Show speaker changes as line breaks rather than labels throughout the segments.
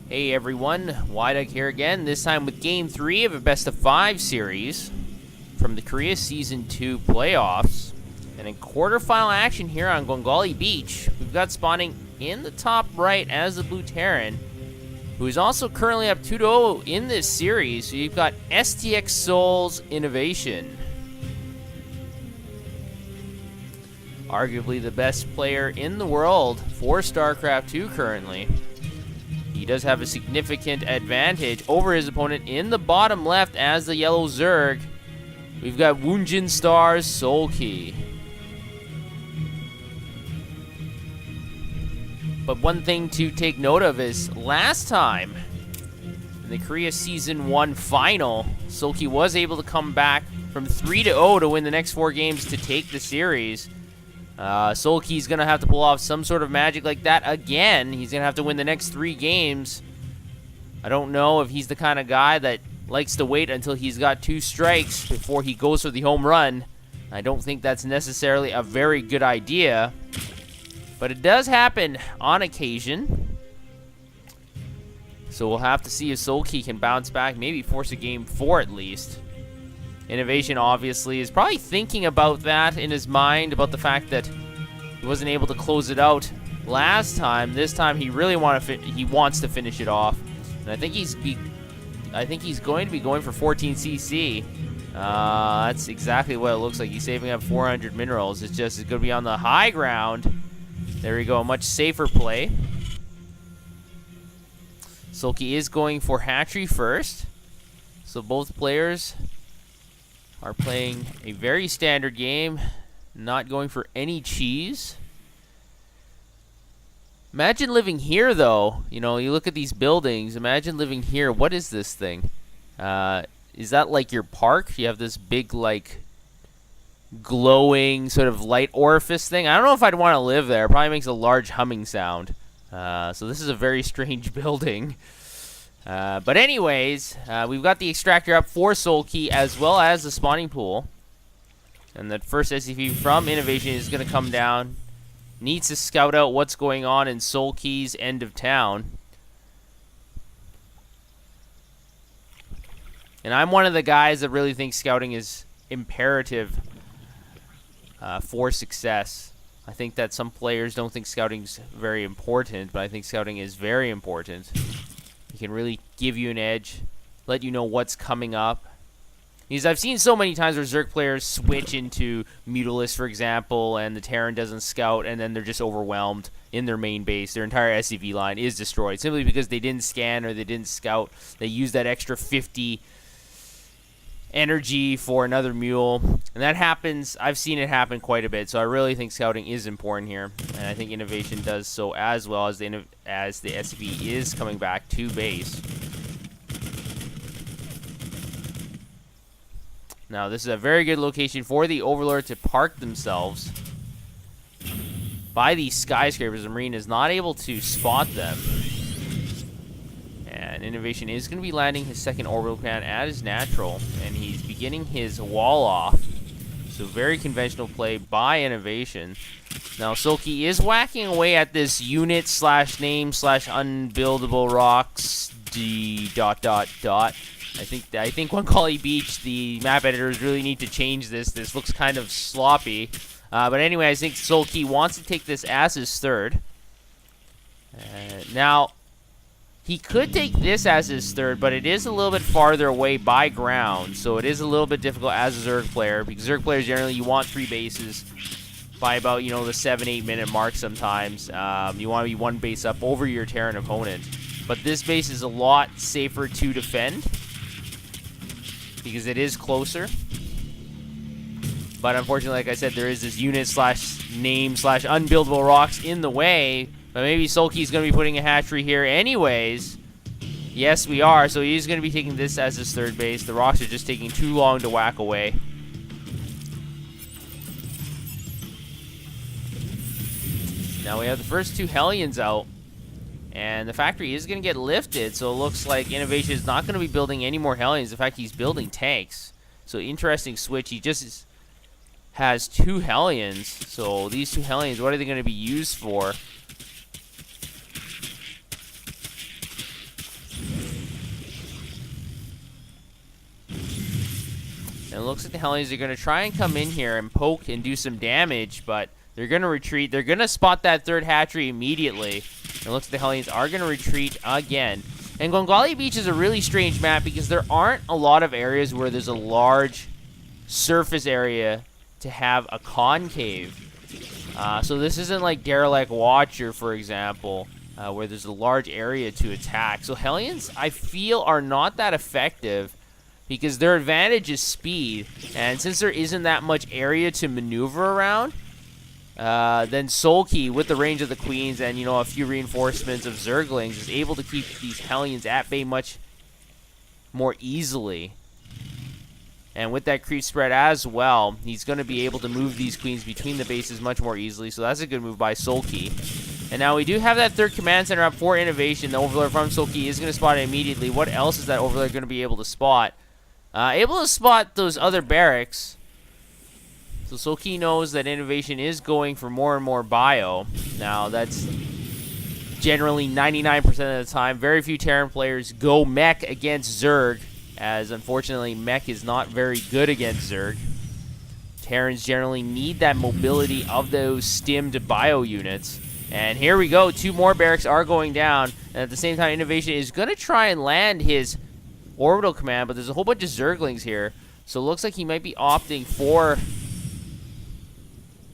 Hey everyone, Wydug here again, this time with Game 3 of a Best of 5 series from the Korea Season 2 playoffs. And in quarterfinal action here on Gwangali Beach, we've got spawning in the top right as the Blue Terran, who is also currently up 2-0 in this series. So you've got STX Soul's Innovation. Arguably the best player in the world for Starcraft 2 currently. He does have a significant advantage over his opponent in the bottom left as the yellow Zerg. We've got Woonjin Star's Soulkey. But one thing to take note of is last time in the Korea Season 1 final, Soulkey was able to come back from 3-0 to win the next 4 games to take the series. Soulkey's going to have to pull off some sort of magic like that again. He's going to have to win the next 3 games. I don't know if he's the kind of guy that likes to wait until he's got 2 strikes before he goes for the home run. I don't think that's necessarily a very good idea. But it does happen on occasion. So we'll have to see if Soulkey can bounce back, maybe force a game 4 at least. Innovation, obviously, is probably thinking about that in his mind, about the fact that he wasn't able to close it out last time. This time, he really wants to finish it off, and I think he's going to be going for 14 CC. That's exactly what it looks like. He's saving up 400 minerals. It's just going to be on the high ground. There we go, a much safer play. Soulkey is going for hatchery first, so both players are playing a very standard game, not going for any cheese. Imagine living here, though. You know, you look at these buildings. Imagine living here. What is this thing? Is that like your park? You have this big, like, glowing sort of light orifice thing. I don't know if I'd want to live there. It probably makes a large humming sound. So this is a very strange building. But anyways, we've got the extractor up for Soulkey as well as the spawning pool. And that first SCV from Innovation is going to come down. Needs to scout out what's going on in Soulkey's end of town. And I'm one of the guys that really think scouting is imperative for success. I think that some players don't think scouting's very important, but I think scouting is very important. It can really give you an edge, let you know what's coming up. Because I've seen so many times where Zerg players switch into Mutalisk, for example, and the Terran doesn't scout, and then they're just overwhelmed in their main base. Their entire SCV line is destroyed simply because they didn't scan or they didn't scout. They used that extra 50 energy for another mule, and that happens. I've seen it happen quite a bit, so I really think scouting is important here, and I think Innovation does so as well as the SCV is coming back to base. Now this is a very good location for the Overlord to park themselves by these skyscrapers. The Marine is not able to spot them. And Innovation is going to be landing his second orbital pan at his natural, and he's beginning his wall off. So very conventional play by Innovation. Now Soulkey is whacking away at this unit slash name slash unbuildable rocks d ... I think Gwangali Beach, the map editors really need to change this. This looks kind of sloppy. But anyway, I think Soulkey wants to take this as his third. Now, he could take this as his third, but it is a little bit farther away by ground, so it is a little bit difficult as a Zerg player, because Zerg players generally, you want 3 bases by about, you know, the 7-8 minute mark sometimes. You want to be 1 base up over your Terran opponent. But this base is a lot safer to defend, because it is closer. But unfortunately, like I said, there is this unit slash name slash unbuildable rocks in the way. But maybe Soulkey's going to be putting a hatchery here anyways. Yes, we are. So he's going to be taking this as his third base. The rocks are just taking too long to whack away. Now we have the first 2 Hellions out. And the factory is going to get lifted. So it looks like Innovation is not going to be building any more Hellions. In fact, he's building tanks. So interesting switch. He just has 2 Hellions. So these 2 Hellions, what are they going to be used for? And it looks like the Hellions are going to try and come in here and poke and do some damage, but they're going to retreat. They're going to spot that third hatchery immediately. And it looks like the Hellions are going to retreat again. And Gwangali Beach is a really strange map because there aren't a lot of areas where there's a large surface area to have a concave. So this isn't like Derelict Watcher, for example, where there's a large area to attack. So Hellions, I feel, are not that effective because their advantage is speed. And since there isn't that much area to maneuver around, then Soulkey, with the range of the Queens and, you know, a few reinforcements of Zerglings, is able to keep these Hellions at bay much more easily. And with that creep spread as well, he's going to be able to move these Queens between the bases much more easily. So that's a good move by Soulkey. And now we do have that third command center up for Innovation. The Overlord from Soulkey is going to spot it immediately. What else is that Overlord going to be able to spot? Able to spot those other barracks. So Soulkey knows that Innovation is going for more and more bio. Now that's generally 99% of the time. Very few Terran players go mech against Zerg, as unfortunately mech is not very good against Zerg. Terrans generally need that mobility of those stimmed bio units. And here we go, 2 more barracks are going down, and at the same time Innovation is going to try and land his orbital command, but there's a whole bunch of Zerglings here, so it looks like he might be opting for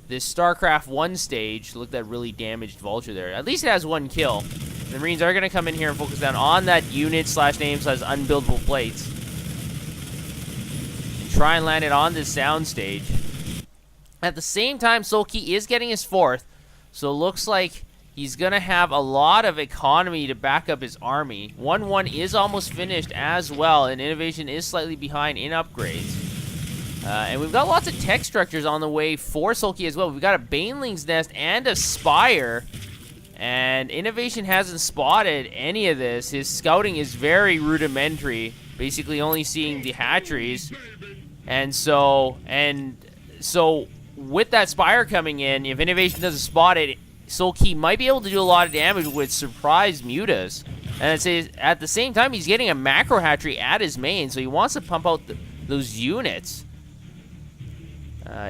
this StarCraft 1 stage. Look at that really damaged Vulture there. At least it has 1 kill. The Marines are going to come in here and focus down on that unit slash name slash unbuildable plates. Try and land it on this sound stage. At the same time, Soulkey is getting his 4th, so it looks like he's going to have a lot of economy to back up his army. 1-1 is almost finished as well, and Innovation is slightly behind in upgrades. And we've got lots of tech structures on the way for Soulkey as well. We've got a Baneling's Nest and a Spire, and Innovation hasn't spotted any of this. His scouting is very rudimentary, basically only seeing the hatcheries. And so with that Spire coming in, if Innovation doesn't spot it, Soulkey might be able to do a lot of damage with surprise mutas. And at the same time, he's getting a macro hatchery at his main, so he wants to pump out those units.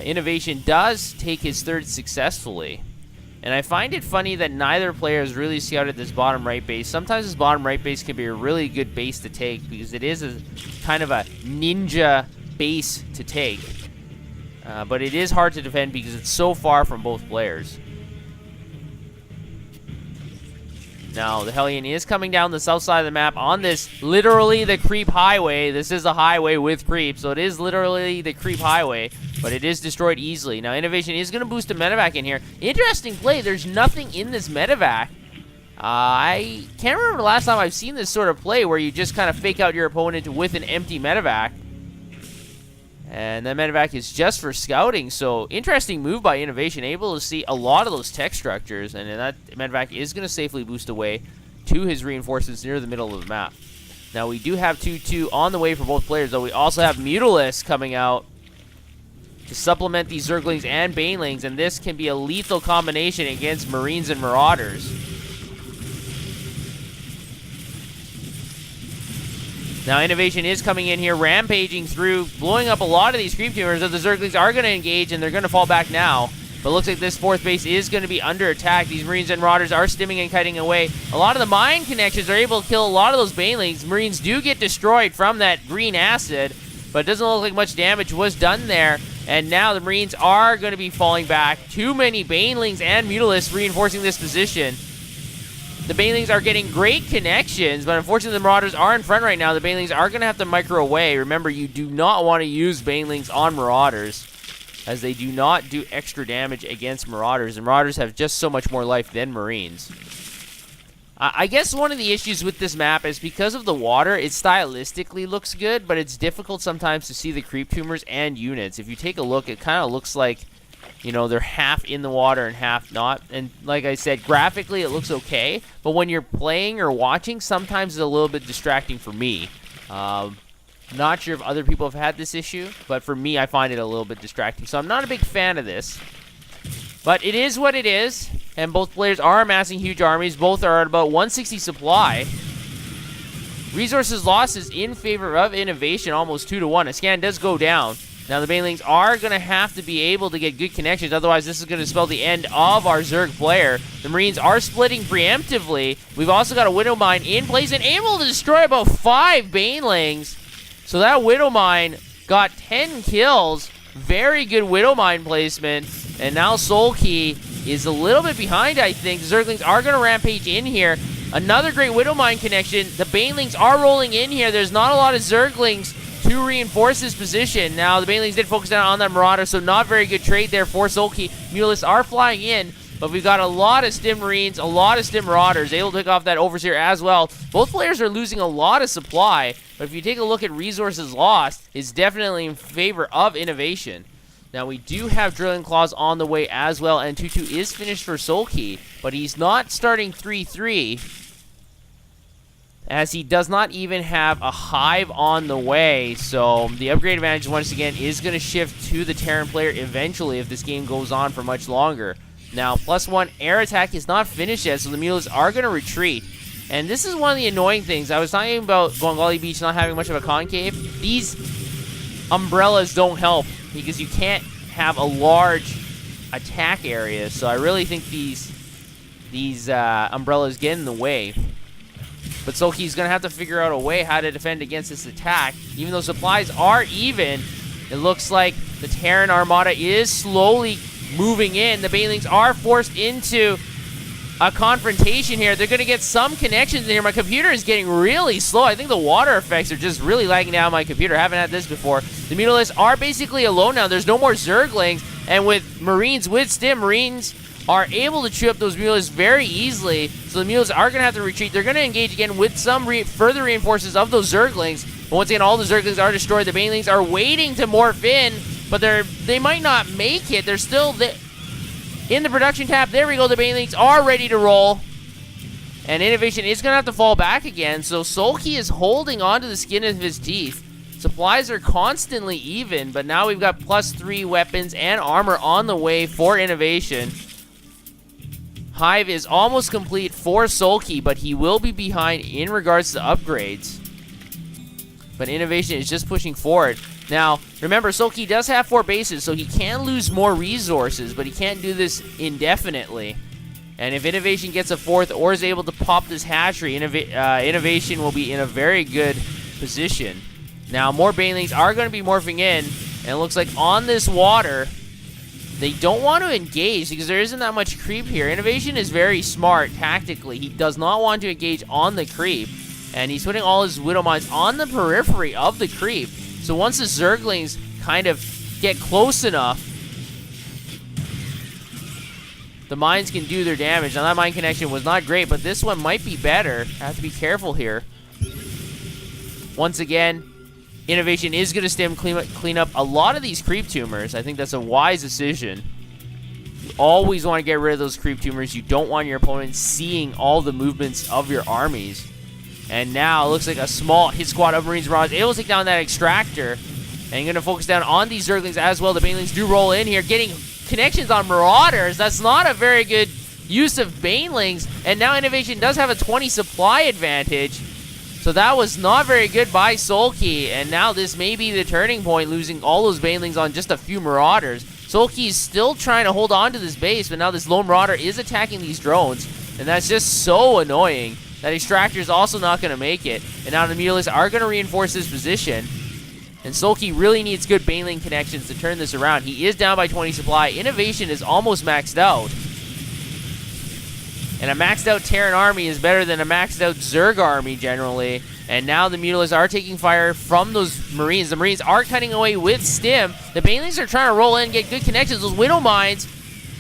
Innovation does take his 3rd successfully. And I find it funny that neither player has really scouted this bottom right base. Sometimes this bottom right base can be a really good base to take because it is a kind of a ninja base to take. But it is hard to defend because it's so far from both players. Now, the Hellion is coming down the south side of the map on this, literally the creep highway. This is a highway with creep, so it is literally the creep highway, but it is destroyed easily. Now, Innovation is going to boost a medevac in here. Interesting play. There's nothing in this medevac. I can't remember the last time I've seen this sort of play where you just kind of fake out your opponent with an empty medevac. And that medevac is just for scouting, so interesting move by Innovation, able to see a lot of those tech structures, and that medevac is going to safely boost away to his reinforcements near the middle of the map. Now, we do have 2-2 on the way for both players, though we also have Mutalisk coming out to supplement these Zerglings and Banelings, and this can be a lethal combination against Marines and Marauders. Now, Innovation is coming in here, rampaging through, blowing up a lot of these creep tumors, so the Zerglings are going to engage, and they're going to fall back now. But it looks like this 4th base is going to be under attack. These Marines and Marauders are stimming and kiting away. A lot of the mine connections are able to kill a lot of those Banelings. Marines do get destroyed from that green acid, but it doesn't look like much damage was done there. And now the Marines are going to be falling back. Too many Banelings and Mutalisks reinforcing this position. The Banelings are getting great connections, but unfortunately the Marauders are in front right now. The Banelings are going to have to micro away. Remember, you do not want to use Banelings on Marauders, as they do not do extra damage against Marauders, and Marauders have just so much more life than Marines. I guess one of the issues with this map is because of the water, it stylistically looks good, but it's difficult sometimes to see the creep tumors and units. If you take a look, it kind of looks like, you know, they're half in the water and half not. And like I said, graphically it looks okay, but when you're playing or watching, sometimes it's a little bit distracting for me. Not sure if other people have had this issue, but for me, I find it a little bit distracting. So I'm not a big fan of this. But it is what it is, and both players are amassing huge armies. Both are at about 160 supply. Resources lost is in favor of Innovation, almost 2-1. A scan does go down. Now the Banelings are going to have to be able to get good connections, otherwise this is going to spell the end of our Zerg player. The Marines are splitting preemptively. We've also got a Widow Mine in place and able to destroy about 5 Banelings. So that Widow Mine got 10 kills. Very good Widow Mine placement. And now Soulkey is a little bit behind, I think. The Zerglings are going to rampage in here. Another great Widow Mine connection. The Banelings are rolling in here. There's not a lot of Zerglings to reinforce this position. Now, the Banelings did focus down on that Marauder, so not very good trade there for Soulkey. Mulists are flying in, but we've got a lot of Stim Marines, a lot of Stim Marauders, able to pick off that Overseer as well. Both players are losing a lot of supply, but if you take a look at resources lost, it's definitely in favor of Innovation. Now, we do have Drilling Claws on the way as well, and 2-2 is finished for Soulkey, but he's not starting 3-3, as he does not even have a Hive on the way. So the upgrade advantage once again is going to shift to the Terran player eventually if this game goes on for much longer. Now, +1 air attack is not finished yet, so the mules are going to retreat. And this is one of the annoying things. I was talking about Gwangali Beach not having much of a concave. These umbrellas don't help because you can't have a large attack area. So I really think these umbrellas get in the way. But Soulkey's going to have to figure out a way how to defend against this attack. Even though supplies are even, it looks like the Terran Armada is slowly moving in. The Banelings are forced into a confrontation here. They're going to get some connections in here. My computer is getting really slow. I think the water effects are just really lagging down my computer. I haven't had this before. The Mutalists are basically alone now. There's no more Zerglings. And with Marines, with Stim, Marines are able to chew up those mules very easily. So the mules are going to have to retreat. They're going to engage again with some further reinforcements of those Zerglings. But once again, all the Zerglings are destroyed. The Banelings are waiting to morph in, but they might not make it. They're still in the production tab. There we go. The Banelings are ready to roll. And Innovation is going to have to fall back again. So Soulkey is holding on to the skin of his teeth. Supplies are constantly even, but now we've got +3 weapons and armor on the way for Innovation. Hive is almost complete for Soulkey, but he will be behind in regards to upgrades. But Innovation is just pushing forward. Now, remember, Soulkey does have 4 bases, so he can lose more resources, but he can't do this indefinitely. And if Innovation gets a 4th or is able to pop this hatchery, Innovation will be in a very good position. Now, more Banelings are going to be morphing in, and it looks like on this water, they don't want to engage because there isn't that much creep here. Innovation is very smart tactically. He does not want to engage on the creep, and he's putting all his Widow Mines on the periphery of the creep. So once the Zerglings kind of get close enough, the mines can do their damage. Now that mine connection was not great, but this one might be better. I have to be careful here. Once again, Innovation is going to stem clean up a lot of these creep tumors. I think that's a wise decision. You always want to get rid of those creep tumors. You don't want your opponent seeing all the movements of your armies. And now it looks like a small hit squad of Marines Marauders able to take down that extractor. And you're going to focus down on these Zerglings as well. The Banelings do roll in here, getting connections on Marauders. That's not a very good use of Banelings. And now Innovation does have a 20 supply advantage. So that was not very good by Soulkey, and now this may be the turning point, losing all those Banelings on just a few Marauders. Soulkey is still trying to hold on to this base, but now this lone Marauder is attacking these drones, and that's just so annoying. That Extractor is also not going to make it, and now the Mutalists are going to reinforce this position, and Soulkey really needs good Baneling connections to turn this around. He is down by 20 supply. Innovation is almost maxed out. And a maxed out Terran army is better than a maxed out Zerg army generally. And now the Mutalists are taking fire from those Marines. The Marines are cutting away with Stim. The Banelings are trying to roll in, get good connections. Those Widow Mines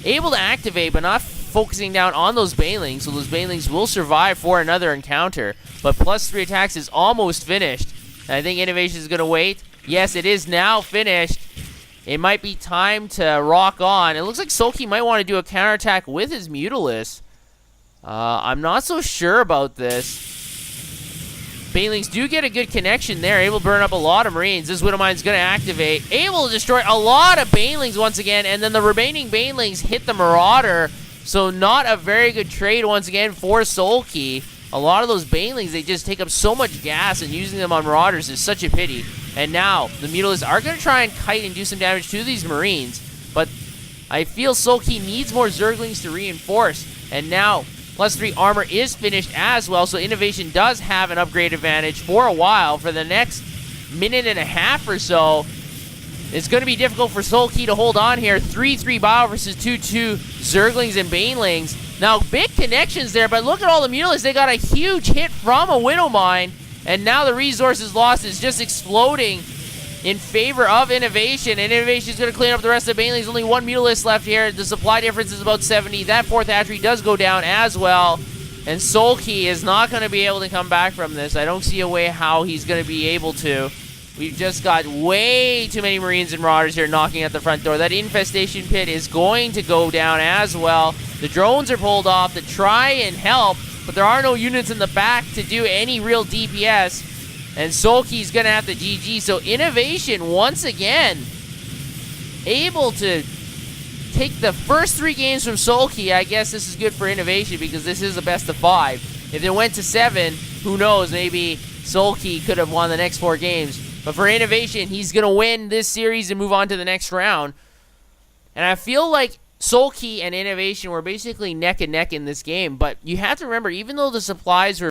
able to activate, but not focusing down on those Banelings. So those Banelings will survive for another encounter. But +3 attacks is almost finished. And I think Innovation is going to wait. Yes, it is now finished. It might be time to rock on. It looks like Soulkey might want to do a counterattack with his Mutalists. I'm not so sure about this. Banelings do get a good connection there, able to burn up a lot of Marines. This Widow Mine's going to activate, able to destroy a lot of Banelings once again, and then the remaining Banelings hit the Marauder, so not a very good trade once again for Soulkey. a lot of those banelings, they just take up so much gas, and using them on Marauders is such a pity. And now, the Mutalisks are going to try and kite and do some damage to these Marines, but I feel Soulkey needs more Zerglings to reinforce, and now +3 armor is finished as well, so Innovation does have an upgrade advantage for a while. For the next minute and a half or so, it's going to be difficult for Soulkey to hold on here. 3-3 Bio versus 2-2 Zerglings and Banelings. Now, big connections there, but look at all the Mutalisks. They got a huge hit from a Widow Mine, and now the resources lost is just exploding in favor of Innovation, and Innovation is going to clean up the rest of the Banelings. Only one Mutalisk left here. The supply difference is about 70. That 4th hatchery does go down as well, and Soulkey is not going to be able to come back from this. I don't see a way how he's going to be able to. We've just got way too many Marines and Marauders here knocking at the front door. That infestation pit is going to go down as well. The drones are pulled off to try and help, but there are no units in the back to do any real DPS. And Soulkey's going to have to GG. So Innovation, once again, able to take the first 3 games from Soulkey. I guess this is good for Innovation because this is a best of 5. If it went to 7, who knows? Maybe Soulkey could have won the next 4 games. But for Innovation, he's going to win this series and move on to the next round. And I feel like Soulkey and Innovation were basically neck and neck in this game. But you have to remember, even though the supplies were